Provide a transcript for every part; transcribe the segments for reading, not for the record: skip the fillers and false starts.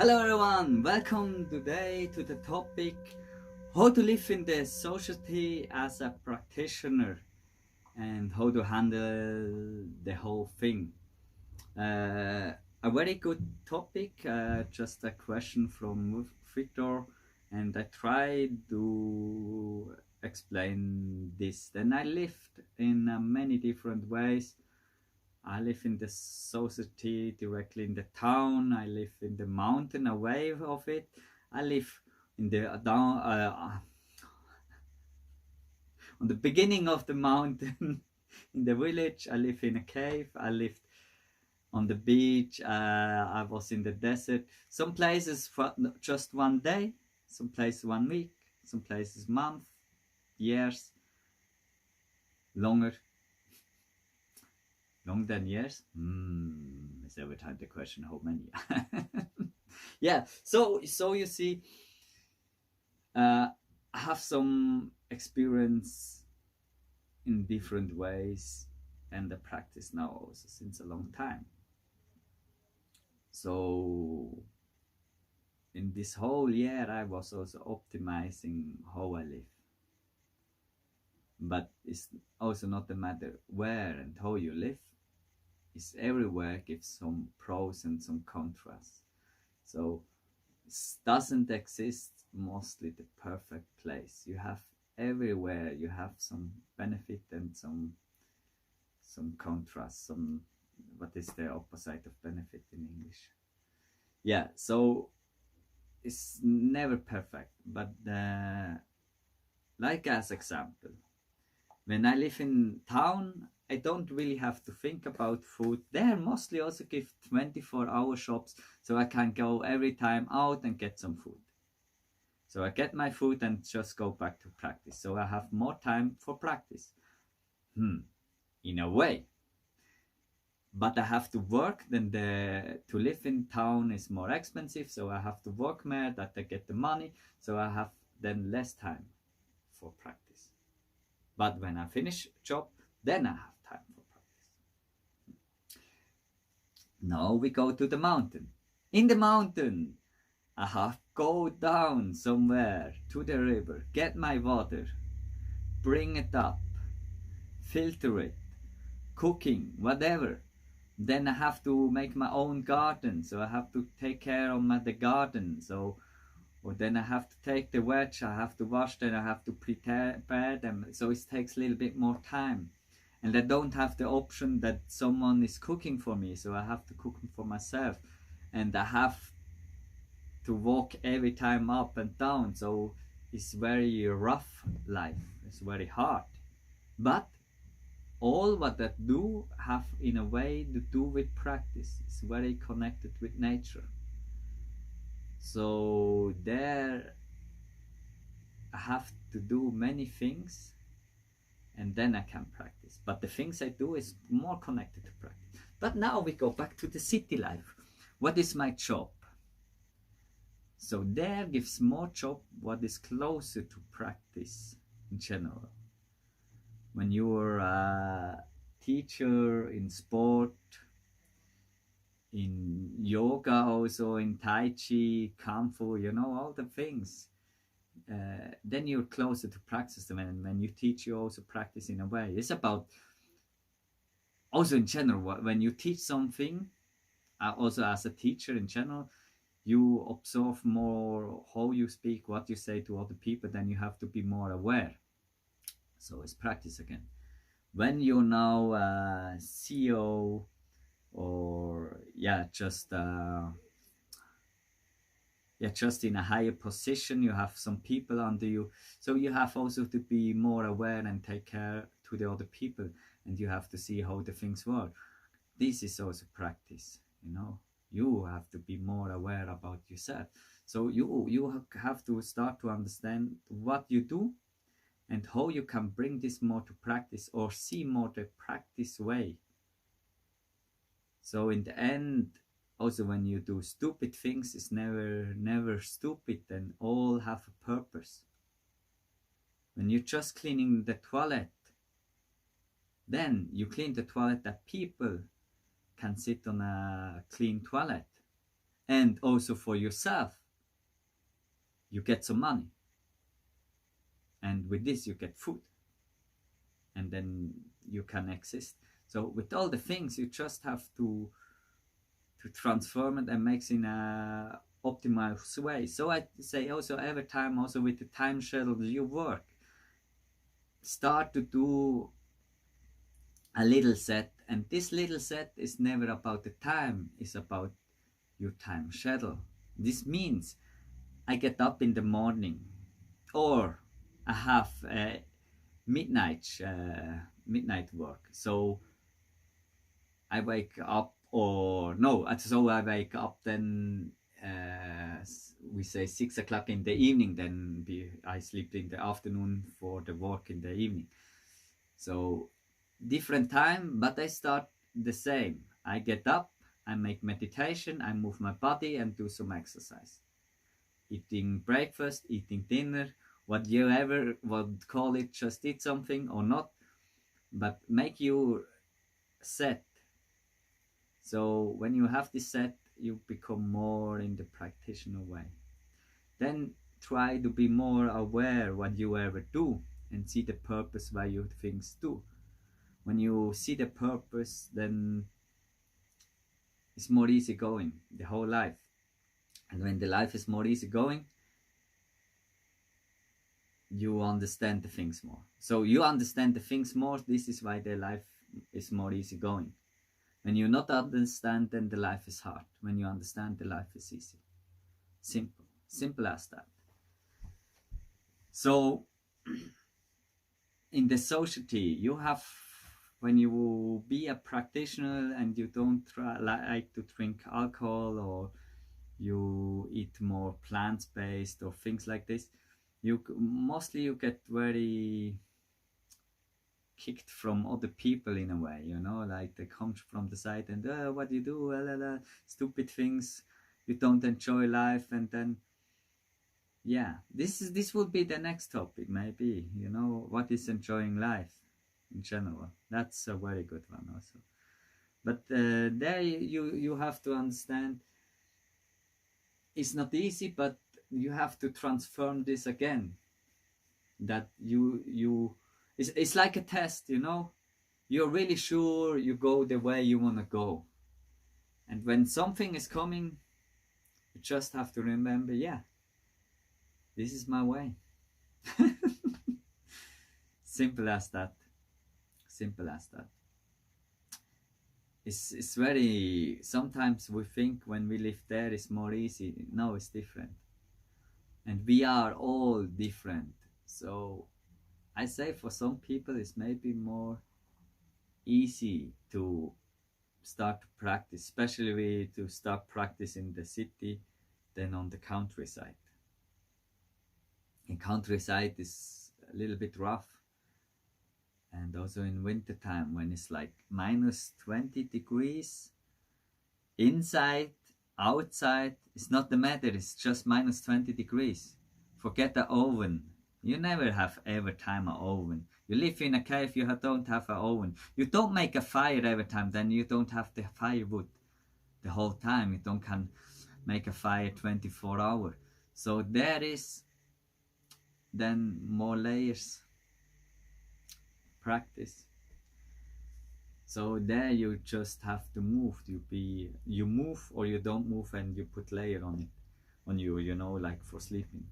Hello everyone, welcome today to the topic how to live in the society as a practitioner and how to handle the whole thing. A very good topic, just a question from Victor, and I tried to explain this. Then I lived in many different ways. I live in the society directly in the town. I live in the mountain away of it. I live in the down on the beginning of the mountain in the village. I live in a cave. I lived on the beach. I was in the desert. Some places for just one day, some places 1 week, some places month, years, longer than years. Is every time the question how many? Yeah, so you see, I have some experience in different ways, and I practice now also since a long time. So in this whole year I was also optimizing how I live, but it's also not a matter where and how you live. Is everywhere gives some pros and some contrasts. So it doesn't exist mostly the perfect place. You have everywhere, you have some benefit and some contrast, some, what is the opposite of benefit in English? Yeah, so it's never perfect, but like as example, when I live in town, I don't really have to think about food. There mostly also give 24-hour shops, so I can go every time out and get some food. So I get my food and just go back to practice. So I have more time for practice. In a way. But I have to work, then to live in town is more expensive, so I have to work more that I get the money, so I have then less time for practice. But when I finish job, then I have time for practice. Now we go to the mountain. In the mountain, I have to go down somewhere to the river, get my water, bring it up, filter it, cooking, whatever. Then I have to make my own garden, so I have to take care of the garden. Or then I have to take the veg, I have to wash them, I have to prepare them. So it takes a little bit more time. And I don't have the option that someone is cooking for me, so I have to cook for myself. And I have to walk every time up and down, so it's very rough life, it's very hard. But all what I do have in a way to do with practice. It's very connected with nature. So there I have to do many things and then I can practice. But the things I do is more connected to practice. But now we go back to the city life. What is my job? So there gives more job what is closer to practice in general. When you're a teacher in sport, in yoga also, in Tai Chi, Kung Fu, you know, all the things, then you're closer to practice. When you teach, you also practice in a way. It's about, also in general, when you teach something, also as a teacher in general, you observe more how you speak, what you say to other people, then you have to be more aware. So it's practice again. When you're now a CEO or just in a higher position, you have some people under you, so you have also to be more aware and take care to the other people, and you have to see how the things work. This is also practice, you know. You have to be more aware about yourself. So you have to start to understand what you do and how you can bring this more to practice or see more the practice way. So in the end, also when you do stupid things, it's never stupid, and all have a purpose. When you're just cleaning the toilet, then you clean the toilet that people can sit on a clean toilet. and also for yourself, you get some money, and with this you get food, and then you can exist. So with all the things, you just have to transform it and make it in a optimized way. So I say also every time, also with the time schedule you work, start to do a little set, and this little set is never about the time, it's about your time schedule. This means I get up in the morning, or I have midnight work, so I wake up, or no, so I wake up then, we say 6 o'clock in the evening, then I sleep in the afternoon for the work in the evening. So different time, but I start the same. I get up, I make meditation, I move my body and do some exercise. Eating breakfast, eating dinner, what you ever would call it, just eat something or not, but make your set. So when you have this set, you become more in the practitioner way. Then try to be more aware what you ever do and see the purpose why you things do. When you see the purpose, then it's more easy going the whole life. And when the life is more easy going, you understand the things more. So you understand the things more, this is why the life is more easy going. When you not understand, then the life is hard. When you understand, the life is easy. Simple as that. So in the society, you have, when you be a practitioner and you don't like to drink alcohol, or you eat more plant-based or things like this, mostly you get very kicked from other people in a way, you know, like they come from the side and what do you do, stupid things, you don't enjoy life. And then yeah, this would be the next topic maybe, you know, what is enjoying life in general. That's a very good one also. But there you have to understand, it's not easy, but you have to transform this again, that it's like a test, you know, you're really sure you go the way you want to go, and when something is coming, you just have to remember, yeah, this is my way. Simple as that. Simple as that. It's very, sometimes we think when we live there it's more easy. No, it's different, and we are all different. So I say for some people it's maybe more easy to start to practice, especially to start practice in the city than on the countryside. In countryside is a little bit rough, and also in winter time when it's like minus 20 degrees inside, outside, it's not the matter, it's just minus 20 degrees. Forget the oven. You never have ever time an oven. You live in a cave, you don't have an oven. You don't make a fire every time, then you don't have the firewood the whole time. You don't can make a fire 24 hours. So there is then more layers. Practice. So there you just have to move. You move or you don't move, and you put layer on it, on you, you know, like for sleeping.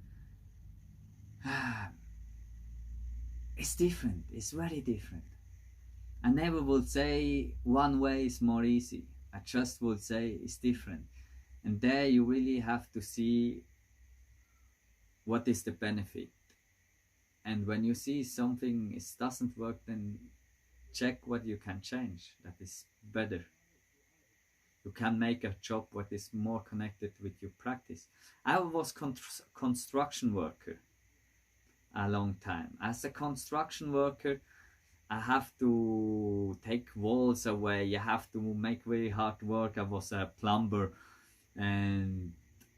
It's different. It's very different. I never would say one way is more easy. I just would say it's different. And there you really have to see what is the benefit. And when you see something doesn't work, then check what you can change that is better. You can make a job what is more connected with your practice. I was construction worker a long time. As a construction worker, I have to take walls away. You have to make very hard work. I was a plumber, and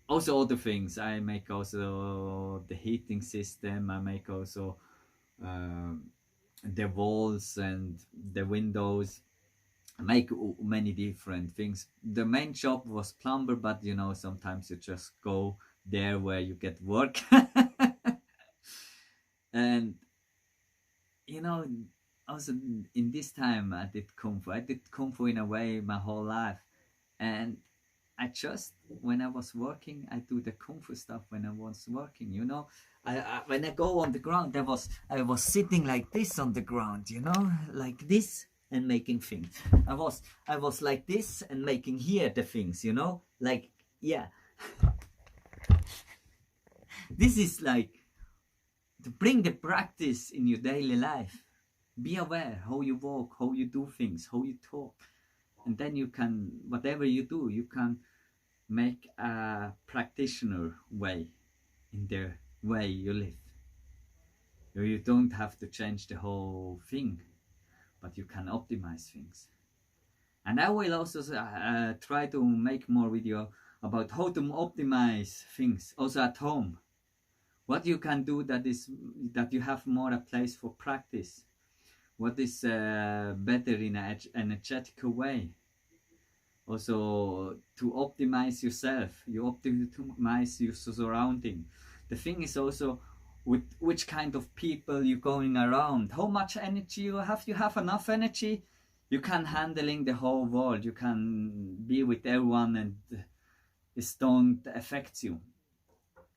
also other things. I make also the heating system. I make also the walls and the windows. make many different things. The main job was plumber, but you know, sometimes you just go there where you get work. And you know, also in this time I did kung fu. I did kung fu in a way my whole life, and I just, when I was working, I do the kung fu stuff when I was working. You know, when I go on the ground, I was sitting like this on the ground. You know, like this, and making things. I was like this and making here the things. You know, like, yeah. This is like to bring the practice in your daily life. Be aware how you walk, how you do things, how you talk, and then you can, whatever you do, you can make a practitioner way in the way you live. You don't have to change the whole thing, but you can optimize things. And I will also try to make more video about how to optimize things also at home. What you can do that you have more a place for practice. What is better in an energetical way. Also to optimize yourself, you optimize your surrounding. The thing is also with which kind of people you're going around, how much energy you have enough energy, you can handling the whole world, you can be with everyone and it don't affect you.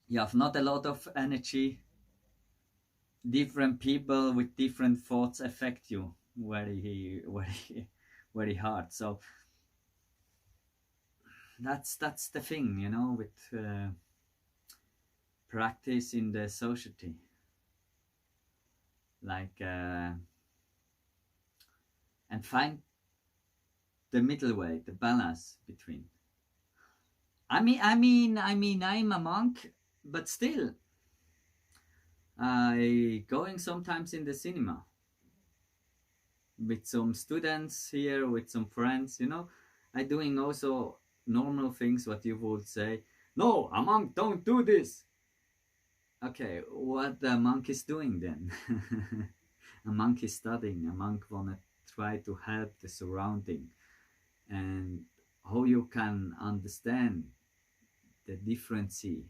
You have not a lot of energy, different people with different thoughts affect you very hard. So that's the thing, you know, with practice in the society, like and find the middle way, the balance between. I mean I'm a monk, but still I going sometimes in the cinema with some students here, with some friends, you know. I doing also normal things what you would say, no, a monk don't do this. Okay, what the monk is doing then? A monk is studying, a monk wanna try to help the surrounding, and how you can understand the difference. You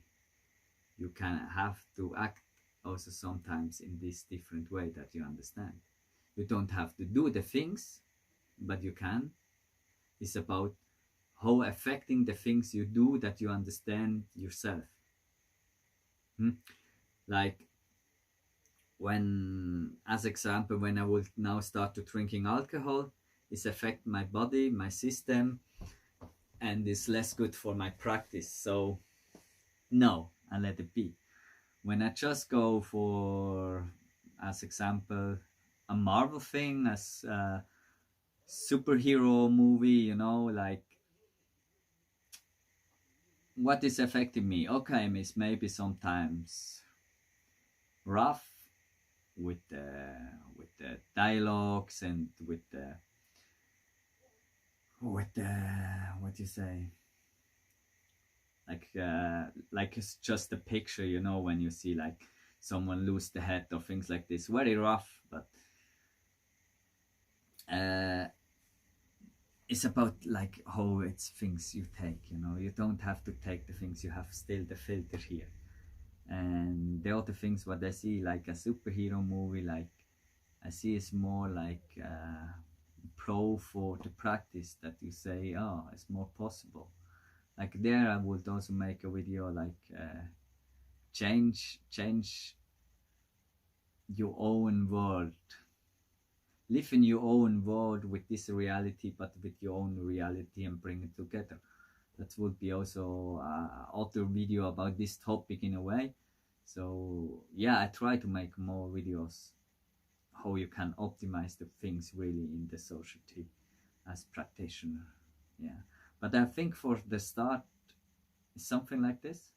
can have to act also sometimes in this different way that you understand. You don't have to do the things, but you can. It's about how affecting the things you do that you understand yourself. Like when, as example, when I will now start to drinking alcohol, it's affect my body, my system, and it's less good for my practice. So no, I let it be. When I just go for, as example, a Marvel thing, as a superhero movie, you know, like what is affecting me? Okay, miss, maybe sometimes rough with the dialogues and with the what you say, like it's just a picture, you know, when you see like someone lose the head or things like this, very rough. But it's about like how it's things you take, you know. You don't have to take the things, you have still the filter here. And the other things what I see, like a superhero movie, like I see is more like pro for the practice, that you say, oh, it's more possible. Like there I would also make a video like change your own world, live in your own world with this reality, but with your own reality, and bring it together. That would be also other video about this topic in a way. So yeah, I try to make more videos how you can optimize the things really in the society as practitioner. Yeah, but I think for the start is something like this.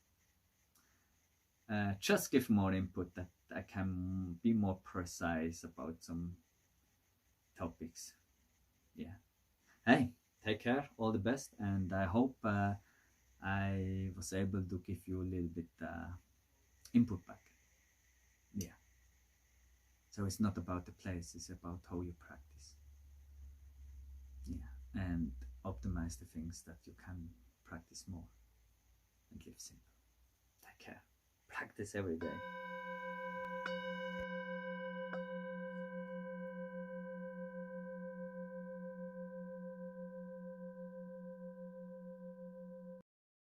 Just give more input that I can be more precise about some topics. Yeah. Hey, take care, all the best, and I hope I was able to give you a little bit input back. Yeah. So it's not about the place, it's about how you practice. Yeah. and optimize the things that you can practice more and live simple. Take care. Practice every day.